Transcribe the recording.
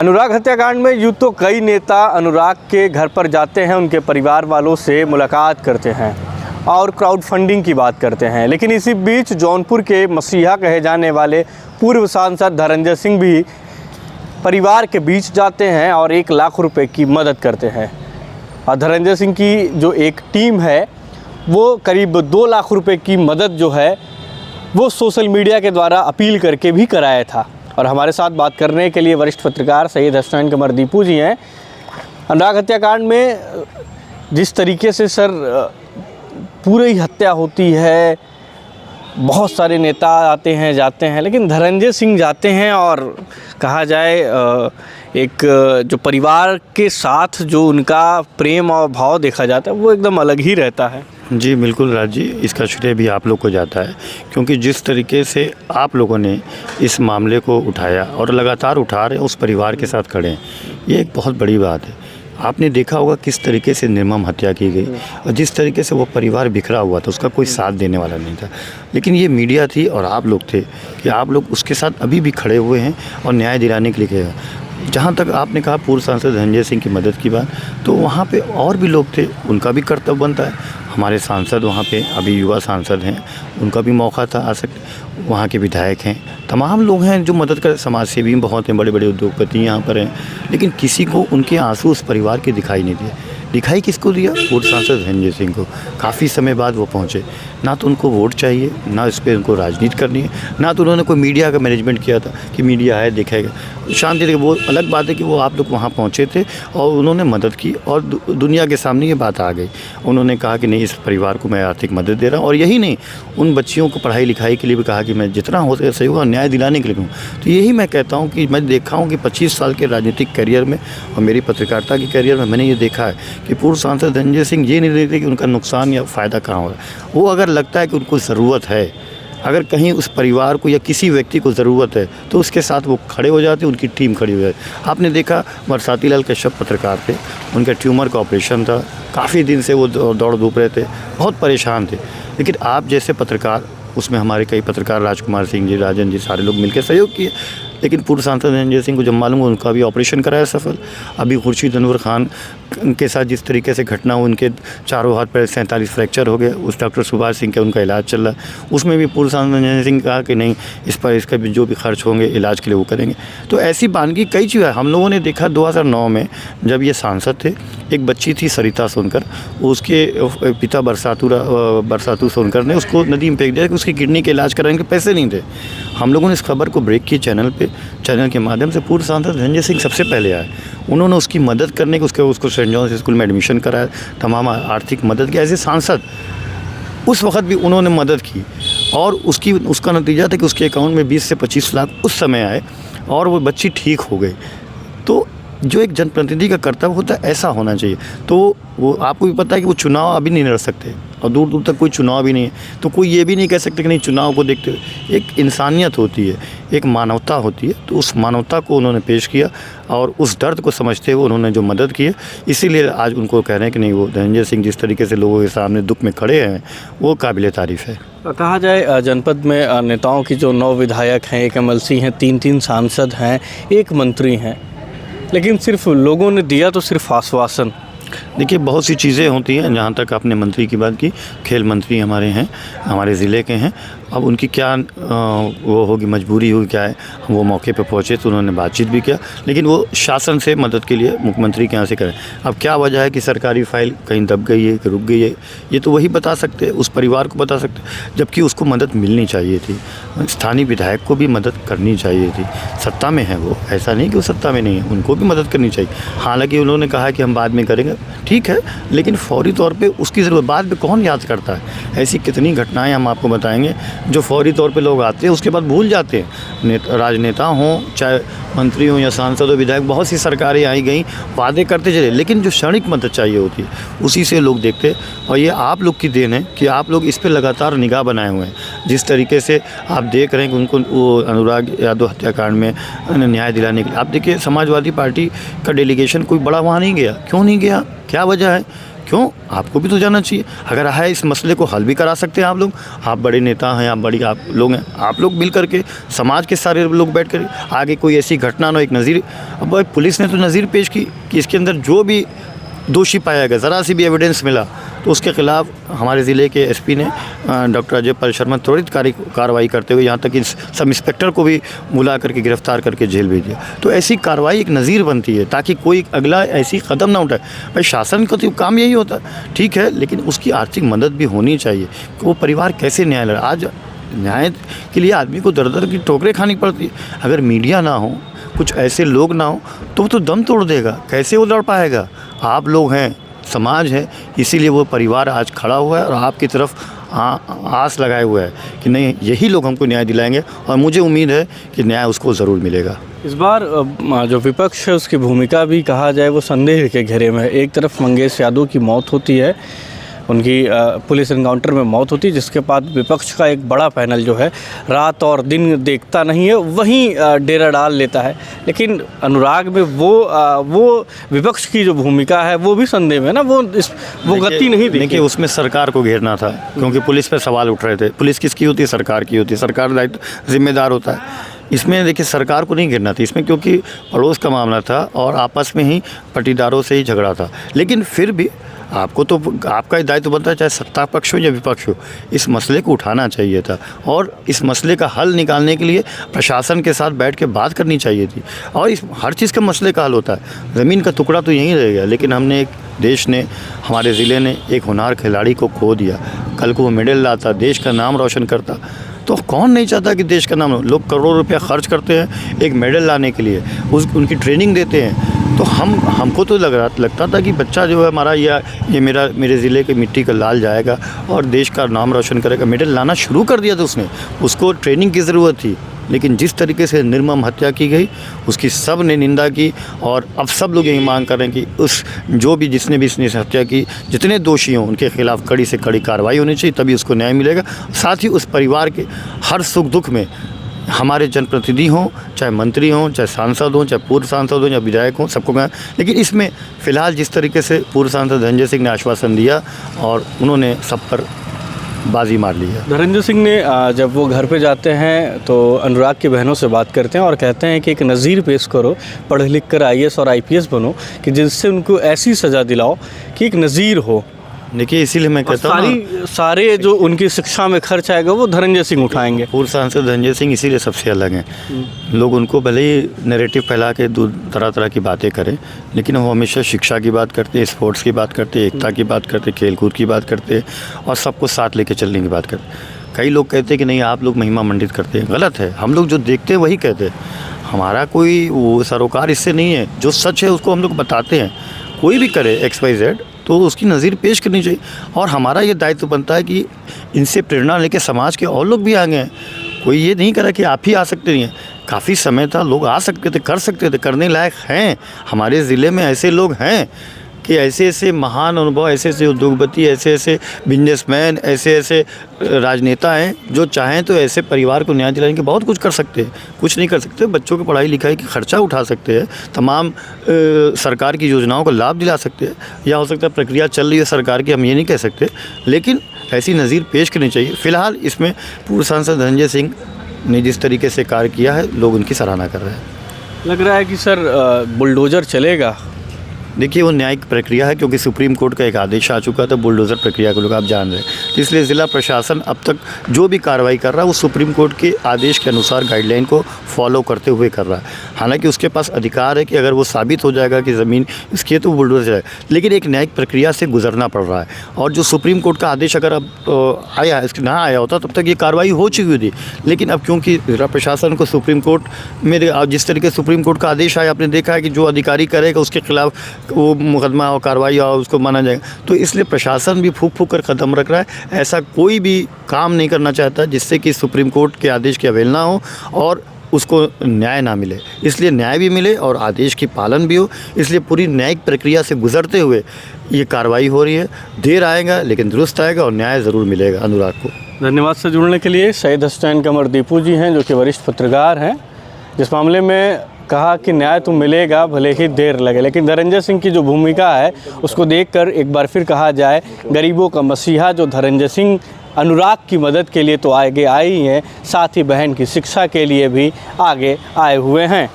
अनुराग हत्याकांड में यूँ तो कई नेता अनुराग के घर पर जाते हैं, उनके परिवार वालों से मुलाकात करते हैं और क्राउड फंडिंग की बात करते हैं, लेकिन इसी बीच जौनपुर के मसीहा कहे जाने वाले पूर्व सांसद धनंजय सिंह भी परिवार के बीच जाते हैं और 1 लाख रुपए की मदद करते हैं। और धनंजय सिंह की जो एक टीम है वो करीब 2 लाख रुपए की मदद जो है वो सोशल मीडिया के द्वारा अपील करके भी कराया था। और हमारे साथ बात करने के लिए वरिष्ठ पत्रकार सैयद हसनैन कमर दीपू जी हैं। अनुराग हत्याकांड में जिस तरीके से सर पूरी हत्या होती है, बहुत सारे नेता आते हैं जाते हैं, लेकिन धनंजय सिंह जाते हैं और कहा जाए एक जो परिवार के साथ जो उनका प्रेम और भाव देखा जाता है वो एकदम अलग ही रहता है। जी बिल्कुल राज जी, इसका श्रेय भी आप लोग को जाता है, क्योंकि जिस तरीके से आप लोगों ने इस मामले को उठाया और लगातार उठा रहे उस परिवार के साथ खड़े हैं, ये एक बहुत बड़ी बात है। आपने देखा होगा किस तरीके से निर्मम हत्या की गई और जिस तरीके से वो परिवार बिखरा हुआ था, उसका कोई साथ देने वाला नहीं था। लेकिन ये मीडिया थी और आप लोग थे कि आप लोग उसके साथ अभी भी खड़े हुए हैं और न्याय दिलाने के लिए गए। जहाँ तक आपने कहा पूर्व सांसद धनंजय सिंह की मदद की बात, तो वहाँ पे और भी लोग थे, उनका भी कर्तव्य बनता है। हमारे सांसद वहाँ पे अभी युवा सांसद हैं, उनका भी मौका था आ सकते, वहाँ के विधायक हैं, तमाम लोग हैं जो मदद कर, समाज सेवी बहुत हैं, बड़े बड़े उद्योगपति यहाँ पर हैं, लेकिन किसी को उनके आंसू उस परिवार के दिखाई नहीं दिए। दिखाई किसको दिया? पूर्व सांसद धनंजय सिंह को। काफ़ी समय बाद वो पहुँचे। ना तो उनको वोट चाहिए, ना इस पर उनको राजनीति करनी है, ना तो उन्होंने कोई मीडिया का मैनेजमेंट किया था कि मीडिया है दिखाएगा, शांति देगा। वो अलग बात है कि वो आप लोग वहाँ पहुँचे थे और उन्होंने मदद की और दुनिया के सामने ये बात आ गई। उन्होंने कहा कि नहीं, इस परिवार को मैं आर्थिक मदद दे रहा हूँ, और यही नहीं, उन बच्चियों को पढ़ाई लिखाई के लिए भी कहा कि मैं जितना हो सके सहयोग और न्याय दिलाने के लिए कहूँ। तो यही मैं कहता हूँ कि मैं देखा हूँ कि 25 साल के राजनीतिक करियर में और मेरी पत्रकारिता के करियर में मैंने ये देखा है कि पूर्व सांसद धनंजय सिंह ये नहीं देखते कि उनका नुकसान या फ़ायदा कहाँ हो रहा है। वो अगर लगता है कि उनको ज़रूरत है, अगर कहीं उस परिवार को या किसी व्यक्ति को ज़रूरत है, तो उसके साथ वो खड़े हो जाते, उनकी टीम खड़ी हो जाती। आपने देखा बरसाती लाल कश्यप पत्रकार थे, उनका ट्यूमर का ऑपरेशन था, काफ़ी दिन से वो दौड़ धूप रहे थे, बहुत परेशान थे, लेकिन आप जैसे पत्रकार, उसमें हमारे कई पत्रकार राजकुमार सिंह जी, राजन जी, सारे लोग मिलकर सहयोग किए। लेकिन पूर्व सांसद धनंजय सिंह को जब मालूम, उनका भी ऑपरेशन कराया सफल। अभी खुर्शीद अनवर खान के साथ जिस तरीके से घटना हुई, उनके चारों हाथ पैर 47 फ्रैक्चर हो गए, उस डॉक्टर सुभाष सिंह का उनका इलाज चल रहा है। उसमें भी पूर्व सांसद धनंजय सिंह कहा कि नहीं, इस पर इसका भी जो भी खर्च होंगे इलाज के लिए वो करेंगे। तो ऐसी बानगी कई चीज़ है। हम लोगों ने देखा 2009 में जब ये सांसद थे, एक बच्ची थी सरिता सोनकर, उसके पिता बरसातू सोनकर ने उसको नदी में फेंक दिया कि उसकी किडनी के इलाज कराने के पैसे नहीं थे। हम लोगों ने इस खबर को ब्रेक की चैनल के माध्यम से। पूर्व सांसद धनंजय सिंह सबसे पहले आए, उन्होंने उसकी मदद करने के उसको सेंट जॉन्स स्कूल में एडमिशन कराया, तमाम आर्थिक मदद की। एज ए सांसद उस वक्त भी उन्होंने मदद की और उसका नतीजा था कि उसके अकाउंट में 20 से 25 लाख उस समय आए और वो बच्ची ठीक हो गई। तो जो एक जनप्रतिनिधि का कर्तव्य होता है, ऐसा होना चाहिए। तो वो आपको भी पता है कि वो चुनाव अभी नहीं लड़ सकते और दूर दूर तक कोई चुनाव भी नहीं है, तो कोई ये भी नहीं कह सकते कि नहीं, चुनाव को देखते हुए एक इंसानियत होती है, एक मानवता होती है। तो उस मानवता को उन्होंने पेश किया और उस दर्द को समझते हुए उन्होंने जो मदद की है, इसीलिए आज उनको कह रहे हैं कि नहीं, वो धनंजय सिंह जिस तरीके से लोगों के सामने दुख में खड़े हैं, वो काबिल तारीफ़ है। कहा जाए जनपद में नेताओं की जो 9 विधायक हैं, 1 MLC हैं, 3 सांसद हैं, 1 मंत्री हैं, लेकिन सिर्फ लोगों ने दिया तो सिर्फ आश्वासन। देखिए, बहुत सी चीज़ें होती हैं। जहाँ तक आपने मंत्री की बात की, खेल मंत्री हमारे हैं, हमारे ज़िले के हैं। अब उनकी क्या वो होगी, मजबूरी होगी, क्या है, वो मौके पर पहुँचे तो उन्होंने बातचीत भी किया, लेकिन वो शासन से मदद के लिए मुख्यमंत्री के यहाँ से करें। अब क्या वजह है कि सरकारी फाइल कहीं दब गई है कि रुक गई है, ये तो वही बता सकते हैं, उस परिवार को बता सकते हैं, जबकि उसको मदद मिलनी चाहिए थी। स्थानीय विधायक को भी मदद करनी चाहिए थी। सत्ता में है वो, ऐसा नहीं कि वो सत्ता में नहीं है, उनको भी मदद करनी चाहिए। हालांकि उन्होंने कहा कि हम बाद में करेंगे, ठीक है, लेकिन फौरी तौर पे उसकी ज़रूरत बाद में कौन याद करता है? ऐसी कितनी घटनाएं हम आपको बताएंगे जो फौरी तौर पे लोग आते हैं, उसके बाद भूल जाते हैं। राजनेता हों, चाहे मंत्री हों या सांसद हो, विधायक, बहुत सी सरकारें आई गई, वादे करते चले, लेकिन जो क्षणिक मदद चाहिए होती है उसी से लोग देखते हैं। और ये आप लोग की देन है कि आप लोग इस पर लगातार निगाह बनाए हुए हैं। जिस तरीके से आप देख रहे हैं कि उनको वो अनुराग यादव हत्याकांड में न्याय दिलाने के लिए, आप देखिए समाजवादी पार्टी का डेलीगेशन कोई बड़ा वहाँ नहीं गया। क्यों नहीं गया? क्या वजह है? क्यों, आपको भी तो जाना चाहिए। अगर है इस मसले को हल भी करा सकते हैं आप लोग, आप बड़े नेता हैं, आप लोग हैं, आप लोग मिल करके समाज के सारे लोग बैठ कर आगे कोई ऐसी घटना ना, एक नज़ीर। अब पुलिस ने तो नज़ीर पेश की कि इसके अंदर जो भी दोषी पाया गया, ज़रा सी भी एविडेंस मिला तो उसके खिलाफ हमारे ज़िले के एसपी ने डॉक्टर अजय पाल शर्मा त्वरित कार्रवाई करते हुए यहाँ तक कि सब इंस्पेक्टर को भी बुला करके गिरफ्तार करके जेल भेज दिया। तो ऐसी कार्रवाई एक नज़ीर बनती है ताकि कोई अगला ऐसी कदम ना उठाए। भाई शासन का तो काम यही होता है, ठीक है, लेकिन उसकी आर्थिक मदद भी होनी चाहिए कि वो परिवार कैसे न्याय लड़े। आज न्याय के लिए आदमी को दर दर की ठोकरें खानी पड़ती है। अगर मीडिया ना हो, कुछ ऐसे लोग ना हो तो वो तो दम तोड़ देगा, कैसे वो लड़ पाएगा। आप लोग हैं, समाज है, इसीलिए वो परिवार आज खड़ा हुआ है और आपकी तरफ आस लगाए हुआ है कि नहीं, यही लोग हमको न्याय दिलाएंगे और मुझे उम्मीद है कि न्याय उसको ज़रूर मिलेगा। इस बार जो विपक्ष है उसकी भूमिका भी कहा जाए वो संदेह के घेरे में है। एक तरफ मंगेश यादव की मौत होती है, उनकी पुलिस एनकाउंटर में मौत होती है, जिसके बाद विपक्ष का एक बड़ा पैनल जो है रात और दिन देखता नहीं है, वहीं डेरा डाल लेता है। लेकिन अनुराग में वो विपक्ष की जो भूमिका है वो भी संदेह में है ना, वो गति नहीं देखिए। उसमें सरकार को घेरना था क्योंकि पुलिस पे सवाल उठ रहे थे। पुलिस किसकी होती है? सरकार की होती है। सरकार दायित्व जिम्मेदार होता है। इसमें देखिए सरकार को नहीं गिरना था इसमें, क्योंकि पड़ोस का मामला था और आपस में ही पटीदारों से ही झगड़ा था। लेकिन फिर भी आपको तो आपका दायित्व बनता है, चाहे सत्ता पक्ष हो या विपक्ष हो, इस मसले को उठाना चाहिए था और इस मसले का हल निकालने के लिए प्रशासन के साथ बैठ के बात करनी चाहिए थी। और इस हर चीज़ का मसले का हल होता है। ज़मीन का टुकड़ा तो यहीं रह गया, लेकिन हमने देश ने, हमारे ज़िले ने एक होनहार खिलाड़ी को खो दिया। कल को वो मेडल लाता, देश का नाम रोशन करता, तो कौन नहीं चाहता कि देश का नाम। लोग करोड़ों रुपया खर्च करते हैं एक मेडल लाने के लिए, उनकी ट्रेनिंग देते हैं। तो हमको तो लगता था कि बच्चा जो है हमारा ये मेरे ज़िले की मिट्टी का लाल जाएगा और देश का नाम रोशन करेगा। मेडल लाना शुरू कर दिया था उसने, उसको ट्रेनिंग की ज़रूरत थी। लेकिन जिस तरीके से निर्मम हत्या की गई उसकी सब ने निंदा की और अब सब लोग यही मांग कर रहे हैं कि जिसने भी इसने हत्या की, जितने दोषी हों उनके खिलाफ कड़ी से कड़ी कार्रवाई होनी चाहिए, तभी उसको न्याय मिलेगा। साथ ही उस परिवार के हर सुख दुख में हमारे जनप्रतिनिधि हों, चाहे मंत्री हों, चाहे सांसद हों, चाहे पूर्व सांसद हों या विधायक हों, सबको मैं। लेकिन इसमें फ़िलहाल जिस तरीके से पूर्व सांसद धनंजय सिंह ने आश्वासन दिया और उन्होंने सब पर बाजी मार ली है। धनंजय सिंह ने जब वो घर पे जाते हैं तो अनुराग की बहनों से बात करते हैं और कहते हैं कि एक नज़ीर पेश करो, पढ़ लिख कर IAS और IPS बनो कि जिससे उनको ऐसी सज़ा दिलाओ कि एक नज़ीर हो। देखिए इसीलिए मैं कहता हूँ सारे जो उनकी शिक्षा में खर्च आएगा वो धनंजय सिंह उठाएंगे। पूर्व सांसद धनंजय सिंह इसीलिए सबसे अलग हैं। लोग उनको भले ही नैरेटिव फैला के तरह तरह की बातें करें, लेकिन वो हमेशा शिक्षा की बात करते हैं, स्पोर्ट्स की बात करते हैं, एकता की बात करते हैं, खेलकूद की बात करते हैं और सबको साथ लेके चलने की बात करते हैं। कई लोग कहते हैं कि नहीं आप लोग महिमा मंडित करते हैं, गलत है। हम लोग जो देखते हैं वही कहते हैं, हमारा कोई वो सरोकार इससे नहीं है। जो सच है उसको हम लोग बताते हैं। कोई भी करे XYZ तो उसकी नज़ीर पेश करनी चाहिए और हमारा ये दायित्व बनता है कि इनसे प्रेरणा लेके समाज के और लोग भी आगे हैं। कोई ये नहीं करा कि आप ही आ सकते नहीं हैं। काफ़ी समय था लोग आ सकते थे, कर सकते थे, करने लायक हैं। हमारे ज़िले में ऐसे लोग हैं कि ऐसे ऐसे महान अनुभव, ऐसे ऐसे उद्योगपति, ऐसे ऐसे बिजनेसमैन, ऐसे ऐसे राजनेता हैं जो चाहें तो ऐसे परिवार को न्याय दिलाने के बहुत कुछ कर सकते हैं। कुछ नहीं कर सकते, बच्चों की पढ़ाई लिखाई की खर्चा उठा सकते हैं, तमाम सरकार की योजनाओं का लाभ दिला सकते हैं, या हो सकता है प्रक्रिया चल रही है सरकार की, हम ये नहीं कह सकते, लेकिन ऐसी नज़ीर पेश करनी चाहिए। फ़िलहाल इसमें पूर्व सांसद धनंजय सिंह ने जिस तरीके से कार्य किया है लोग उनकी सराहना कर रहे हैं। लग रहा है कि सर बुलडोज़र चलेगा। देखिए वो न्यायिक प्रक्रिया है, क्योंकि सुप्रीम कोर्ट का एक आदेश आ चुका था बुलडोज़र प्रक्रिया को लोग आप जान रहे हैं। तो इसलिए ज़िला प्रशासन अब तक जो भी कार्रवाई कर रहा है वो सुप्रीम कोर्ट के आदेश के अनुसार गाइडलाइन को फॉलो करते हुए कर रहा है। हालांकि उसके पास अधिकार है कि अगर वो साबित हो जाएगा कि ज़मीन इसकी है तो बुलडोज़र है, लेकिन एक न्यायिक प्रक्रिया से गुजरना पड़ रहा है। और जो सुप्रीम कोर्ट का आदेश अगर अब आया इसके ना आया होता तब तक ये कार्रवाई हो चुकी थी। लेकिन अब क्योंकि ज़िला प्रशासन को सुप्रीम कोर्ट में जिस तरीके से सुप्रीम कोर्ट का आदेश आया, आपने देखा है कि जो अधिकारी करेगा उसके खिलाफ वो मुकदमा और कार्रवाई और उसको माना जाएगा। तो इसलिए प्रशासन भी फूंक फूंक कर कदम रख रहा है। ऐसा कोई भी काम नहीं करना चाहता जिससे कि सुप्रीम कोर्ट के आदेश की अवहेलना हो और उसको न्याय ना मिले। इसलिए न्याय भी मिले और आदेश की पालन भी हो, इसलिए पूरी न्यायिक प्रक्रिया से गुजरते हुए ये कार्रवाई हो रही है। देर आएगा लेकिन दुरुस्त आएगा और न्याय ज़रूर मिलेगा अनुराग को। धन्यवाद से जुड़ने के लिए। शहीद हसनैन कमर दीपू जी हैं जो कि वरिष्ठ पत्रकार हैं। जिस मामले में कहा कि न्याय तो मिलेगा भले ही देर लगे, लेकिन धनंजय सिंह की जो भूमिका है उसको देखकर एक बार फिर कहा जाए गरीबों का मसीहा जो धनंजय सिंह अनुराग की मदद के लिए तो आगे आए ही हैं, साथ ही बहन की शिक्षा के लिए भी आगे आए हुए हैं।